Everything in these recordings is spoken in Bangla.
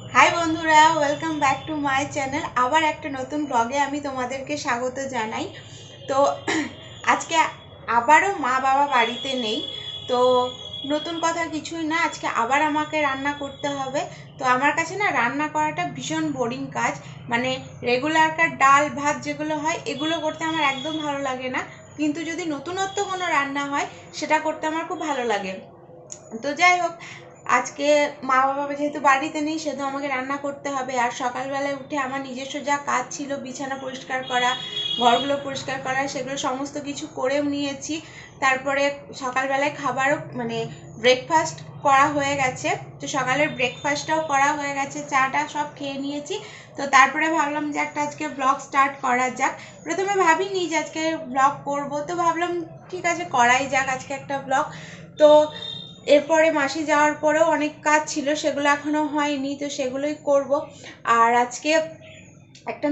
हाई बंधुरा welcome back to my channel आबार एक नतून ब्लगे आमी तोमादेरके स्वागत जानाई। तो आज के आबारो मा बाबा बाड़ीते नेই, तो नतून कथा किछुई ना, आज के आबार आमाके रान्ना करते हबे। तो आमार काछे ना रान्ना कराटा भीषण बोरिंग काज, माने रेगुलारकार डाल भात जेगुलो हय एगुलो करते आमार एकदम भालो लागे ना, किन्तु जोदि नतूनत्व कोनो रान्ना हय सेटा करते आमार खूब भालो लागे। तो যাই হোক आज के मा बाबा जेहेतु बाड़ीते नेই सेहेतु आमाके रान्ना करते हबे। आर सकाल बेलाय उठे आमार निजेस्व जा काज छिलो बिछाना परिष्कार करा, घरगुलो परिष्कार करा, सेगुलो समस्त किछु करेও निয়েছি। तारपरे सकाल बेलाय खाबारও माने ब्रेकफास्ट करा हये गेছে। तो सकालेर ब्रेकफास्टটাও करा हये गेছে, चाटा सब खेয়ে নিয়েছি। तो तारपरे भाबलाम जे একটা আজকে ব্লগ স্টার্ট করা যাক। প্রথমে ভাবিনি যে আজকে ব্লগ করব, তো ভাবলাম ঠিক আছে করাই যাক আজকে একটা ব্লগ। তো এরপরে মাসি যাওয়ার পরেও অনেক কাজ ছিল, সেগুলো এখনো হয়নি, তো সেগুলোই করব। আর আজকে একটা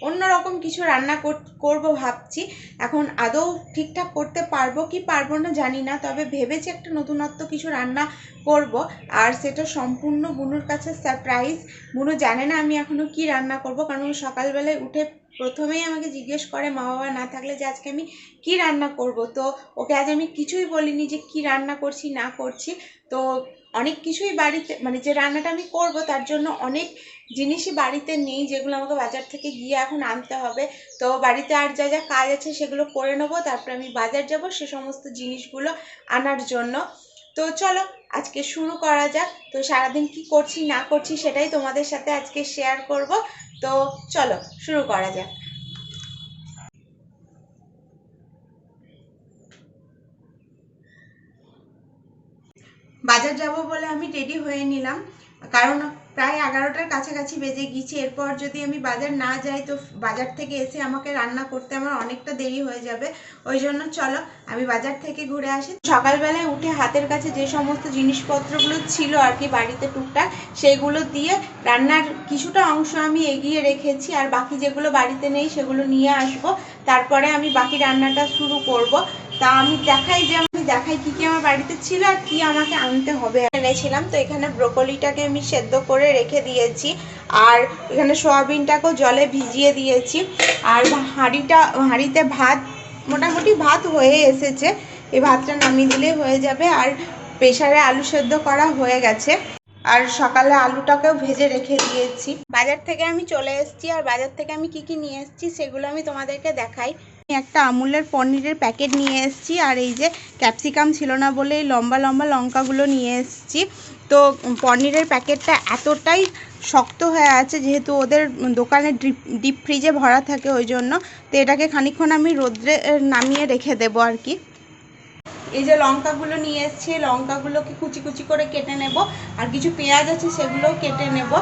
অন্যরকম কিছু রান্না করব ভাবছি। এখন আদৌ ঠিকঠাক করতে পারবো কি পারবো না জানি না, তবে ভেবেছি একটা নতুনত্ব কিছু রান্না করব। আর সেটা সম্পূর্ণ বুনুর কাছে সারপ্রাইজ। বুনু জানে না আমি এখনো কি রান্না করব, কারণ সকালবেলায় উঠে প্রথমেই আমাকে জিজ্ঞেস করে মা বাবা না থাকলে যে আজকে আমি কি রান্না করব। তো ওকে আজ আমি কিছুই বলিনি যে কি রান্না করছি না করছি। তো অনেক কিছুই বাড়িতে মানে যে রান্নাটা আমি করব তার জন্য অনেক জিনিসই বাড়িতে নেই, যেগুলো আমাকে বাজার থেকে গিয়ে এখন আনতে হবে। তো বাড়িতে আর যা যা কাজ আছে সেগুলো করে নেব, তারপর আমি বাজার যাব সে সমস্ত জিনিসগুলো আনার জন্য। তো চলো আজকে শুরু করা যাক। তো সারাদিন কি করছি না করছি সেটাই তোমাদের সাথে আজকে শেয়ার করব। তো চলো শুরু করা যাক। বাজার যাব বলে আমি রেডি হয়ে নিলাম, কারণ প্রায় 11টার কাছাকাছি বেজে গিয়েছে। এরপর যদি আমি বাজার না যাই তো বাজার থেকে এসে আমাকে রান্না করতে আমার অনেকটা দেরি হয়ে যাবে। ওই জন্য চলো আমি বাজার থেকে ঘুরে আসি। সকালবেলায় উঠে হাতের কাছে যে সমস্ত জিনিসপত্রগুলো ছিল আর কি বাড়িতে টুকটাক, সেইগুলো দিয়ে রান্নার কিছুটা অংশ আমি এগিয়ে রেখেছি, আর বাকি যেগুলো বাড়িতে নেই সেগুলো নিয়ে আসবো। তারপরে আমি বাকি রান্নাটা শুরু করব। তা আমি দেখাই কি কি আমার বাড়িতে ছিল আর কি আমাকে আনতে হবে। এনেছিলাম তো এখানে ব্রোকলিটাকে আমি সেদ্ধ করে রেখে দিয়েছি, আর এখানে সয়াবিনটাকেও জলে ভিজিয়ে দিয়েছি। আর হাঁড়িতে ভাত মোটামুটি ভাত হয়ে এসেছে, এই ভাতটা নামিয়ে দিলেই হয়ে যাবে। আর প্রেসারে আলু সেদ্ধ করা হয়ে গেছে, আর সকালে আলুটাকেও ভেজে রেখে দিয়েছি। বাজার থেকে আমি চলে এসেছি, আর বাজার থেকে আমি কি কি নিয়ে এসেছি সেগুলো আমি তোমাদেরকে দেখাই। একটা আমুলের পনিরের প্যাকেট নিয়ে এসেছি, আর এই যে ক্যাপসিকাম ছিল না বলে এই লম্বা লম্বা লঙ্কাগুলো নিয়ে এসেছি। তো পনিরের প্যাকেটটা এতটাই শক্ত হয়ে আছে, যেহেতু ওদের দোকানে ডিপ ফ্রিজে ভরা থাকে ওই জন্য। তো এটাকে খানিকক্ষণ আমি রোদ্রে নামিয়ে রেখে দেবো আর কি। এই যে লঙ্কাগুলো নিয়ে এসেছি, লঙ্কাগুলোকে কুচি কুচি করে কেটে নেব, আর কিছু পেঁয়াজ আছে সেগুলোও কেটে নেব।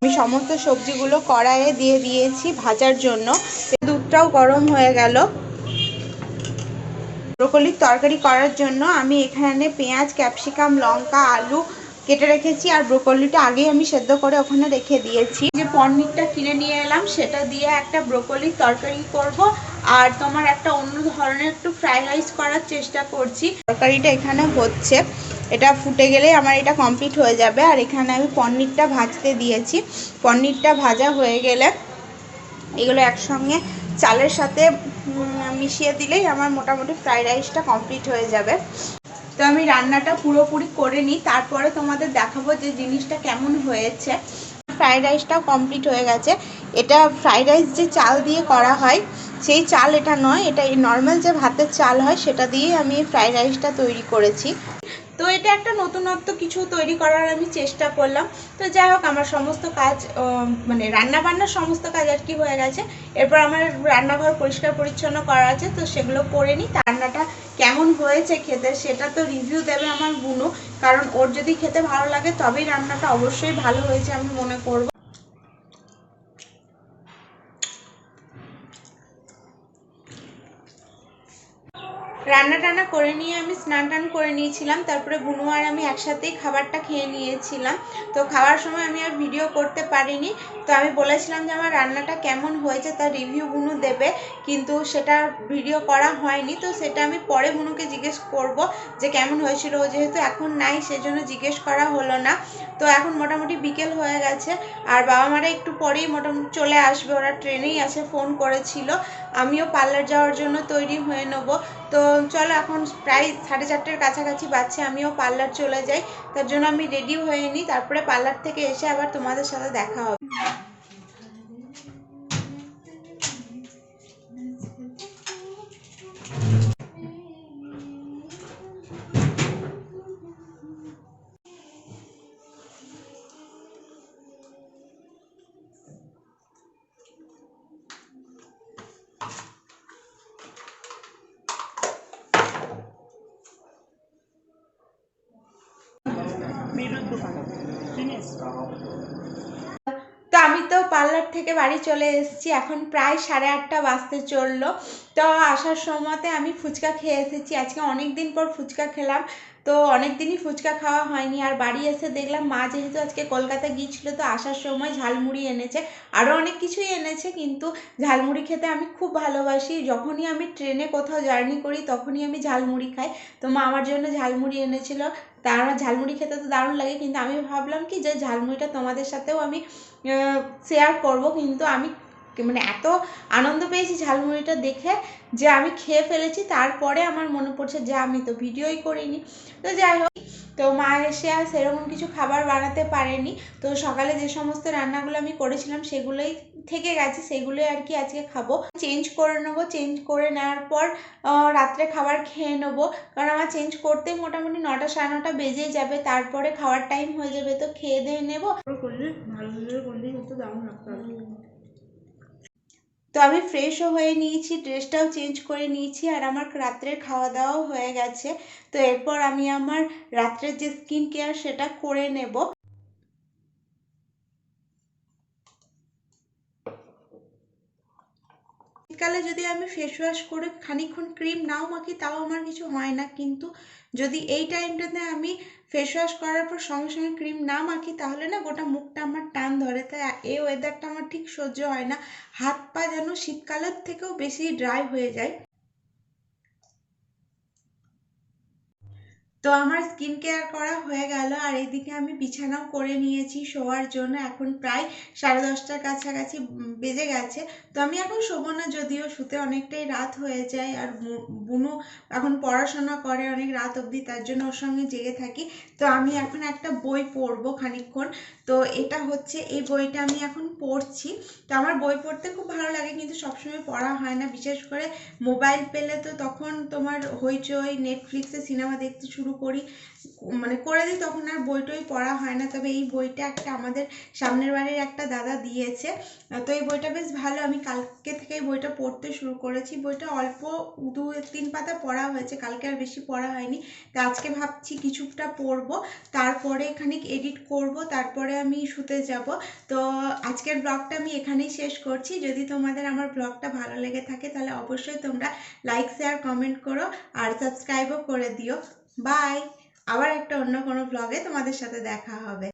আমি সমস্ত সবজিগুলো কড়াইয়ে দিয়ে দিয়েছি ভাজার জন্য। দুধটাও গরম হয়ে গেল। ব্রোকলির তরকারি করার জন্য আমি এখানে পেঁয়াজ, ক্যাপসিকাম, লঙ্কা, আলু কেটে রেখেছি, আর ব্রোকলিটা আগেই আমি সেদ্ধ করে ওখানে রেখে দিয়েছি। যে পনিরটা কিনে নিয়ে এলাম সেটা দিয়ে একটা ব্রোকলির তরকারি করব, আর তোমার একটা অন্য ধরনের একটু ফ্রাইড রাইস করার চেষ্টা করছি। তরকারিটা এখানে হচ্ছে, এটা ফুটে গেলেই আমার এটা কমপ্লিট হয়ে যাবে। আর এখানে আমি পনিরটা ভাজতে দিয়েছি। পনিরটা ভাজা হয়ে গেলে এগুলো একসঙ্গে চালের সাথে মিশিয়ে দিলেই আমার মোটামুটি ফ্রাইড রাইসটা কমপ্লিট হয়ে যাবে। তো আমি রান্নাটা পুরোপুরি করে নিই, তারপরে তোমাদের দেখাবো যে জিনিসটা কেমন হয়েছে। ফ্রাইড রাইসটাও কমপ্লিট হয়ে গেছে। এটা ফ্রাইড রাইস যে চাল দিয়ে করা হয় সেই চাল এটা নয়, এটা এই নর্মাল যে ভাতের চাল হয় সেটা দিয়ে আমি ফ্রাইড রাইসটা তৈরি করেছি। তো এটা একটা নতুনত্ব কিছু তৈরি করার আমি চেষ্টা করলাম। তো যাই হোক, আমার সমস্ত কাজ মানে রান্নাবান্নার সমস্ত কাজ আর কি হয়ে গেছে। এরপর আমার রান্নাঘর পরিষ্কার পরিচ্ছন্ন করা আছে, তো সেগুলো করে নিই। রান্নাটা কেমন হয়েছে খেতে সেটা তো রিভিউ দেবে আমার বুনু, কারণ ওর যদি খেতে ভালো লাগে তবেই রান্নাটা অবশ্যই ভালো হয়েছে আমি মনে করব। রান্না টান্না করে নিয়ে আমি স্নান টান করে নিয়েছিলাম, তারপরে বুনু আর আমি একসাথেই খাবারটা খেয়ে নিয়েছিলাম। তো খাওয়ার সময় আমি আর ভিডিও করতে পারিনি। তো আমি বলেছিলাম যে আমার রান্নাটা কেমন হয়েছে তার রিভিউ বুনু দেবে, কিন্তু সেটা ভিডিও করা হয়নি। তো সেটা আমি পরে বুনুকে জিজ্ঞেস করব যে কেমন হয়েছিল। যেহেতু এখন নাই সেজন্য জিজ্ঞেস করা হলো না। তো এখন মোটামুটি বিকেল হয়ে গেছে, আর বাবা মারা একটু পরেই মোটামুটি চলে আসবে, ওরা ট্রেনেই আছে, ফোন করেছিল। আমিও পার্লার যাওয়ার জন্য তৈরি হয়ে নেব। তো চলো, এখন প্রায় 4:30-এর কাছাকাছি বাজছে, আমিও পার্লার চলে যাই। তার জন্য আমি রেডি হয়ে নিই, তারপরে পার্লার থেকে এসে আবার তোমাদের সাথে দেখা হবে। তো আমি তো পার্লার থেকে বাড়ি চলে এসেছি, এখন প্রায় 8:30 বাজতে চললো। তো আসার সময়তে আমি ফুচকা খেয়ে এসেছি। আজকে অনেক দিন পর ফুচকা খেলাম, তো অনেক দিনই ফুচকা খাওয়া হয়নি। আর বাড়ি এসে দেখলাম মা যেহেতু আজকে কলকাতা গিয়েছিলো, তো আসার সময় ঝালমুড়ি এনেছে, আরও অনেক কিছুই এনেছে। কিন্তু ঝালমুড়ি খেতে আমি খুব ভালোবাসি, যখনই আমি ট্রেনে কোথাও জার্নি করি তখনই আমি ঝালমুড়ি খাই। তো মা আমার জন্য ঝালমুড়ি এনেছিল। তা আমার ঝালমুড়ি খেতে তো দারুণ লাগে, কিন্তু আমি ভাবলাম কি যে ঝালমুড়িটা তোমাদের সাথেও আমি শেয়ার করব। কিন্তু আমি মানে এত আনন্দ পেয়েছি ঝালমুড়িটা দেখে যে আমি খেয়ে ফেলেছি। তারপরে আমার মনে পড়ছে যে আমি তো ভিডিওই করিনি। তো যাই হোক, তো মা এসে আর সেরকম কিছু খাবার বানাতে পারেনি। তো সকালে যে সমস্ত রান্নাগুলো আমি করেছিলাম সেগুলোই থেকে গেছে, সেগুলোই আর কি আজকে খাবো। চেঞ্জ করে নেবো, চেঞ্জ করে নেওয়ার পর রাত্রে খাবার খেয়ে নেবো, কারণ আমার চেঞ্জ করতেই মোটামুটি 9টা 9:30 বেজেই যাবে। তারপরে খাওয়ার টাইম হয়ে যাবে, তো খেয়ে দিয়ে নেবো। তো আমি ফ্রেশও হয়ে নিয়েছি, ড্রেসটাও চেঞ্জ করে নিয়েছি, আর আমার রাত্রের খাওয়া দাওয়াও হয়ে গেছে। তো এরপর আমি আমার রাত্রের যে স্কিন কেয়ার সেটা করে নেব। শীতকালে যদি আমি ফেস ওয়াশ করে খানিকক্ষণ ক্রিম নাও মাখি তাও আমার কিছু হয় না, কিন্তু যদি এই টাইমটাতে আমি ফেস ওয়াশ করার পর সঙ্গে সঙ্গে ক্রিম না মাখি তাহলে না গোটা মুখটা আমার টান ধরে। তাই এই ওয়েদারটা আমার ঠিক সহ্য হয় না, হাত পা যেন শীতকালের থেকেও বেশি ড্রাই হয়ে যায়। তো আমার স্কিন কেয়ার করা হয়ে গেল, আর এইদিকে আমি বিছানাও করে নিয়েছি শোয়ার জন্য। এখন প্রায় 10:30টার কাছাকাছি বেজে গেছে। তো আমি এখন শোবো না, যদিও শুতে অনেকটাই রাত হয়ে যায়। আর বুনু এখন পড়াশোনা করে অনেক রাত অবধি, তার জন্য ওর সঙ্গে জেগে থাকি। তো আমি এখন একটা বই পড়বো খানিকক্ষণ। তো এটা হচ্ছে, এই বইটা আমি এখন পড়ছি। তো আমার বই পড়তে খুব ভালো লাগে, কিন্তু সবসময় পড়া হয় না। বিশেষ করে মোবাইল পেলে তো তখন তোমার হইচই, নেটফ্লিক্সে সিনেমা দেখতে শুরু করি, মানে করে দিই, তখন আর বইটই পড়া হয় না। তবে এই বইটা একটা আমাদের সামনের বাড়ির একটা দাদা দিয়েছে। তো এই বইটা বেশ ভালো, আমি কালকে থেকে এই বইটা পড়তে শুরু করেছি। বইটা অল্প 2-3 পাতা পড়া হয়েছে, কালকে আর বেশি পড়া হয়নি। তো আজকে ভাবছি কিছুটা পড়বো, তারপরে খানিক এডিট করব, তারপরে আমি শুতে যাব। তো আজকের ব্লগটা আমি এখানেই শেষ করছি। যদি তোমাদের আমার ব্লগটা ভালো লেগে থাকে তাহলে অবশ্যই তোমরা লাইক, শেয়ার, কমেন্ট করো, আর সাবস্ক্রাইবও করে দিও। বাই। আবার একটা অন্য কোনো ব্লগে তোমাদের সাথে দেখা হবে।